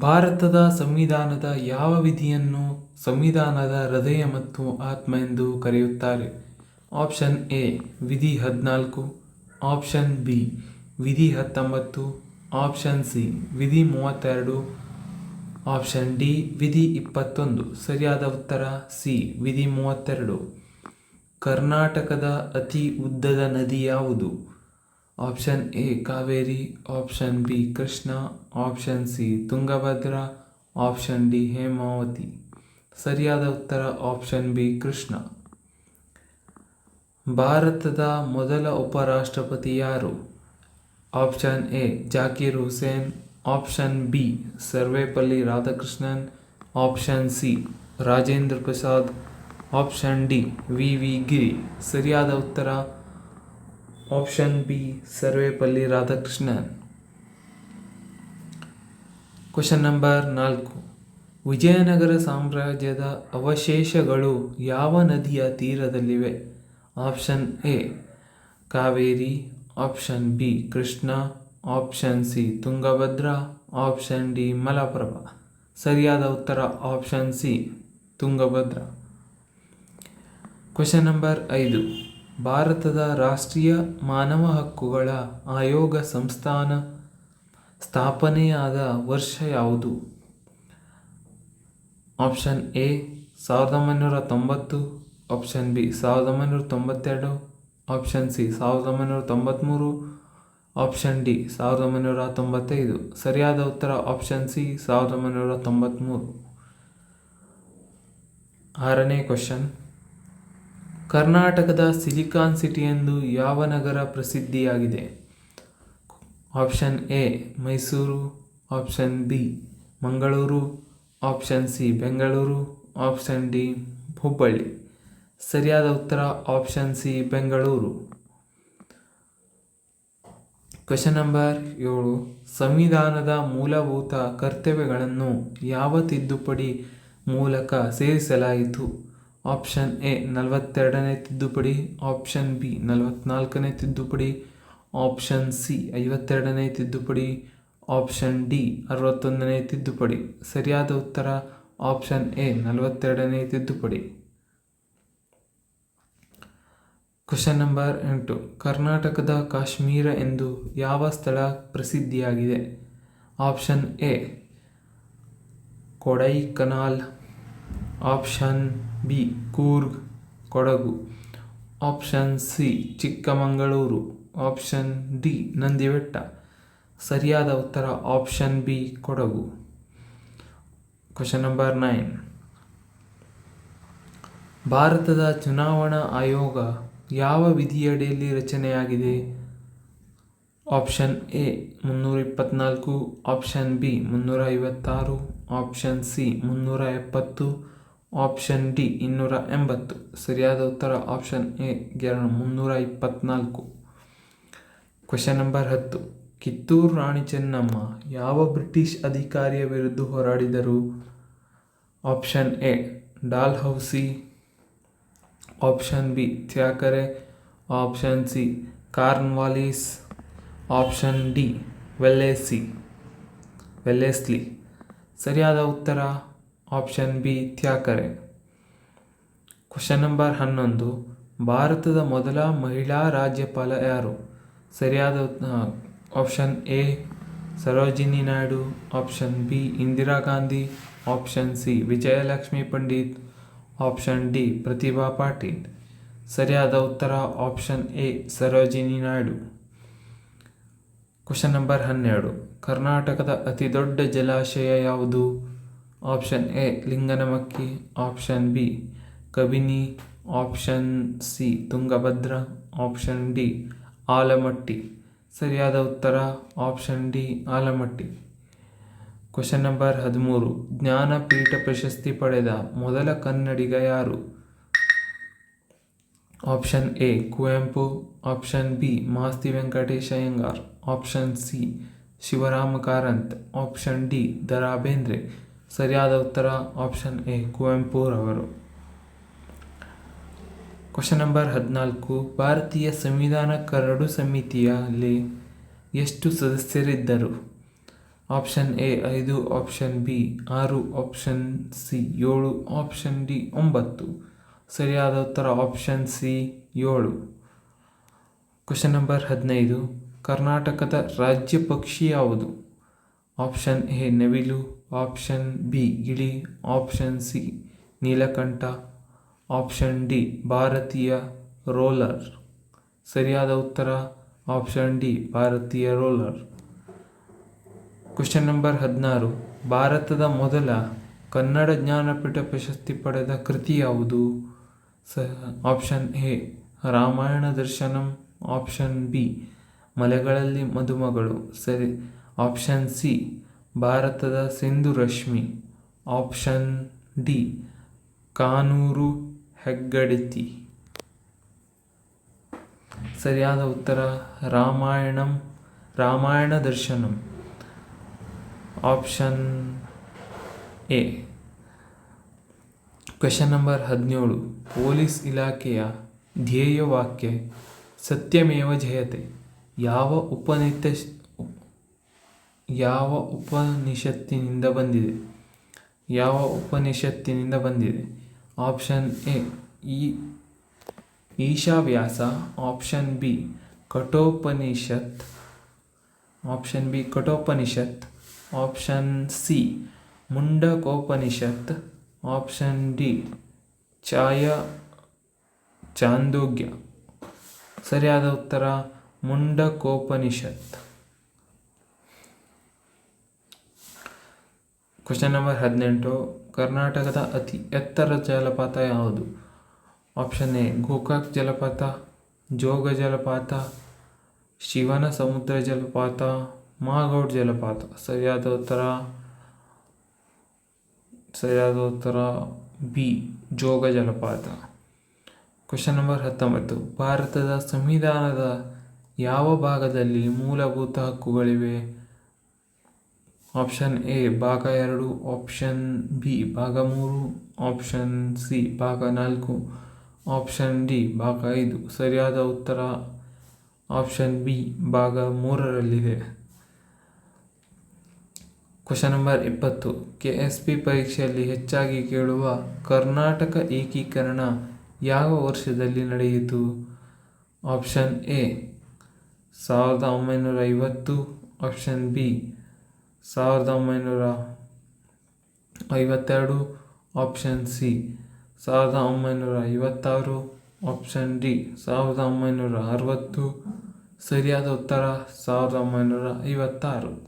ಭಾರತದ ಸಂವಿಧಾನದ ಯಾವ ವಿಧಿಯನ್ನು ಸಂವಿಧಾನದ ಹೃದಯ ಮತ್ತು ಆತ್ಮ ಎಂದು ಕರೆಯುತ್ತಾರೆ? ಆಪ್ಷನ್ ಎ ವಿಧಿ 14, ಆಪ್ಷನ್ ಬಿ ವಿಧಿ 19, ಆಪ್ಷನ್ ಸಿ ವಿಧಿ 32, ಆಪ್ಷನ್ ಡಿ ವಿಧಿ 21. ಸರಿಯಾದ ಉತ್ತರ ಸಿ ವಿಧಿ 32. ಕರ್ನಾಟಕದ ಅತಿ ಉದ್ದದ ನದಿ ಯಾವುದು? Option A Kaveri, option B Krishna, option C Tungabhadra, option D Hemavathi. ಸರಿಯಾದ ಉತ್ತರ ಆಪ್ಷನ್ ಬಿ ಕೃಷ್ಣ. ಭಾರತದ ಮೊದಲ ಉಪರಾಷ್ಟ್ರಪತಿ ಯಾರು? Option A Zakir Hussain, option B Sarvepalli Radhakrishnan, option C Rajendra Prasad, option D V Giri. ಸರಿಯಾದ ಉತ್ತರ option B Sarvepalli Radhakrishnan. Question number 4. Vijayanagara ಸಾಮ್ರಾಜ್ಯದ ಅವಶೇಷಗಳು ಯಾವ ನದಿಯ ತೀರದಲ್ಲಿವೆ? Option A Kaveri, option B Krishna, option C Tungabhadra, option D Malaprabha. ಸರಿಯಾದ ಉತ್ತರ option C Tungabhadra. Question number 5. ಭಾರತದ ರಾಷ್ಟ್ರೀಯ ಮಾನವ ಹಕ್ಕುಗಳ ಆಯೋಗ ಸ್ಥಾಪನೆಯಾದ ವರ್ಷ ಯಾವುದು? Option A 1990, option B 1992, option C 1993, option D 1995. ಸರಿಯಾದ ಉತ್ತರ ಆಪ್ಷನ್ ಸಿ 1993. 6ನೇ ಕ್ವಶನ್. ಕರ್ನಾಟಕದ ಸಿಲಿಕಾನ್ ಸಿಟಿ ಎಂದು ಯಾವ ನಗರ ಪ್ರಸಿದ್ಧಿಯಾಗಿದೆ? Option A Mysuru, option B Mangaluru, option C Bengaluru, option D Hubballi. ಸರಿಯಾದ ಉತ್ತರ option C Bengaluru. Question number 7. ಸಂವಿಧಾನದ ಮೂಲಭೂತ ಕರ್ತವ್ಯಗಳನ್ನು ಯಾವ ತಿದ್ದುಪಡಿ ಮೂಲಕ ಸೇರಿಸಲಾಯಿತು? ಆಪ್ಷನ್ ಎ 42ನೇ ತಿದ್ದುಪಡಿ, ಆಪ್ಷನ್ ಬಿ 44ನೇ ತಿದ್ದುಪಡಿ, ಆಪ್ಷನ್ ಸಿ 52ನೇ ತಿದ್ದುಪಡಿ, ಆಪ್ಷನ್ ಡಿ 61ನೇ ತಿದ್ದುಪಡಿ. ಸರಿಯಾದ ಉತ್ತರ ಆಪ್ಷನ್ ಎ 42ನೇ ತಿದ್ದುಪಡಿ. Question number 8. ಕರ್ನಾಟಕದ ಕಾಶ್ಮೀರ ಎಂದು ಯಾವ ಸ್ಥಳ ಪ್ರಸಿದ್ಧಿಯಾಗಿದೆ? Option A Kodaikanal, option B Coorg Kodagu, option C Chikkamagaluru, option D Nandibetta. ಸರಿಯಾದ ಉತ್ತರ option B Kodagu. Question number 9. ಭಾರತದ ಚುನಾವಣಾ ಆಯೋಗ ಯಾವ ವಿಧಿಯಡಿಯಲ್ಲಿ ರಚನೆಯಾಗಿದೆ? Option A 324, option B 356, option C 370, option D 280. ಸರಿಯಾದ ಉತ್ತರ option A 324. Question number 10. Kittur Rani Chennamma ಯಾವ ಬ್ರಿಟಿಷ್ ಅಧಿಕಾರಿಯ ವಿರುದ್ಧ ಹೋರಾಡಿದರು? Option A Dalhousie, option B Thackeray, option C Cornwallis, option D Wellesley. ಸರಿಯಾದ ಉತ್ತರ option B Thackeray. Question number 11. ಭಾರತದ ಮೊದಲ ಮಹಿಳಾ ರಾಜ್ಯಪಾಲ ಯಾರು? ಸರಿಯಾದ option A Sarojini Naidu, option B Indira Gandhi, option C Vijayalakshmi Pandit, option D Pratibha Patil. ಸರಿಯಾದ ಉತ್ತರ option A Sarojini Naidu. Question number 12. ಕರ್ನಾಟಕದ ಅತಿ ದೊಡ್ಡ ಜಲಾಶಯ ಯಾವುದು? Option A Linganamakki, option B Kabini, option C Tungabhadra, option D Almatti. ಸರಿಯಾದ ಉತ್ತರ option D Almatti. Question number 13. Jnanpith ಪ್ರಶಸ್ತಿ ಪಡೆದ ಮೊದಲ ಕನ್ನಡಿಗ ಯಾರು? Option A Kuvempu, option B Masti Venkatesha Iyengar, option C Shivarama Karanth, option D Da Ra Bendre. ಸರಿಯಾದ ಉತ್ತರ ಆಪ್ಷನ್ ಎ ಕುವೆಂಪು ರವರು. Question number 14. ಭಾರತೀಯ ಸಂವಿಧಾನ ಕರಡು ಸಮಿತಿಯಲ್ಲಿ ಎಷ್ಟು ಸದಸ್ಯರಿದ್ದರು? Option A 5, option B 6, option C 7, option D 9. ಸರಿಯಾದ ಉತ್ತರ ಆಪ್ಷನ್ ಸಿ 7. Question number 15. ಕರ್ನಾಟಕದ ರಾಜ್ಯ ಪಕ್ಷಿ ಯಾವುದು? ಆಪ್ಷನ್ ಎ ನವಿಲು, ಆಪ್ಷನ್ ಬಿ ಗಿಳಿ, ಆಪ್ಷನ್ ಸಿ ನೀಲಕಂಠ, ಆಪ್ಷನ್ ಡಿ ಭಾರತೀಯ ರೋಲರ್. ಸರಿಯಾದ ಉತ್ತರ ಆಪ್ಷನ್ ಡಿ ಭಾರತೀಯ ರೋಲರ್. Question number 16. ಭಾರತದ ಮೊದಲ ಕನ್ನಡ ಜ್ಞಾನಪೀಠ ಪ್ರಶಸ್ತಿ ಪಡೆದ ಕೃತಿ ಯಾವುದು? Option A Ramayana Darshanam, option B Malegalalli Madumagalu, ಸರಿ ಆಪ್ಷನ್ ಸಿ ಭಾರತದ ಸಿಂಧು ರಶ್ಮಿ, ಆಪ್ಷನ್ ಡಿ ಕಾನೂರು ಹೆಗ್ಗಡತಿ. ಸರಿಯಾದ ಉತ್ತರ Ramayana Darshanam, option A. Question number 17. Police ಇಲಾಖೆಯ ಧ್ಯೇಯ ವಾಕ್ಯ ಸತ್ಯಮೇವ ಜಯತೆ ಯಾವ ಉಪನಿಷತ್ತಿನಿಂದ ಬಂದಿದೆ? Option A Ishavasya, option B Kathopanishad, option C Mundakopanishad, option D Chandogya. ಸರಿಯಾದ ಉತ್ತರ ಮುಂಡಕೋಪನಿಷತ್. Question number 18. ಕರ್ನಾಟಕದ ಅತಿ ಎತ್ತರ ಜಲಪಾತ ಯಾವುದು? ಆಪ್ಷನ್ ಎ ಗೋಕಾಕ್ ಜಲಪಾತ, ಜೋಗ ಜಲಪಾತ, ಶಿವನ ಸಮುದ್ರ ಜಲಪಾತ, ಮಾಗೌಡ್ ಜಲಪಾತ. ಸರಿಯಾದ ಉತ್ತರ ಬಿ ಜೋಗ ಜಲಪಾತ. Question number 19. ಭಾರತದ ಸಂವಿಧಾನದ ಯಾವ ಭಾಗದಲ್ಲಿ ಮೂಲಭೂತ ಹಕ್ಕುಗಳಿವೆ? ಆಪ್ಷನ್ ಎ ಭಾಗ 2, ಆಪ್ಷನ್ ಬಿ ಭಾಗ 3, ಆಪ್ಷನ್ ಸಿ ಭಾಗ 4, ಆಪ್ಷನ್ ಡಿ ಭಾಗ 5. ಸರಿಯಾದ ಉತ್ತರ ಆಪ್ಷನ್ ಬಿ ಭಾಗ 3ರಲ್ಲಿದೆ. Question number 20. KSP ಪರೀಕ್ಷೆಯಲ್ಲಿ ಹೆಚ್ಚಾಗಿ ಕೇಳುವ ಕರ್ನಾಟಕ ಏಕೀಕರಣ ಯಾವ ವರ್ಷದಲ್ಲಿ ನಡೆಯಿತು? Option A 1950, option B 1952, option C 1956, option D 1960. ಸರಿಯಾದ ಉತ್ತರ 1956.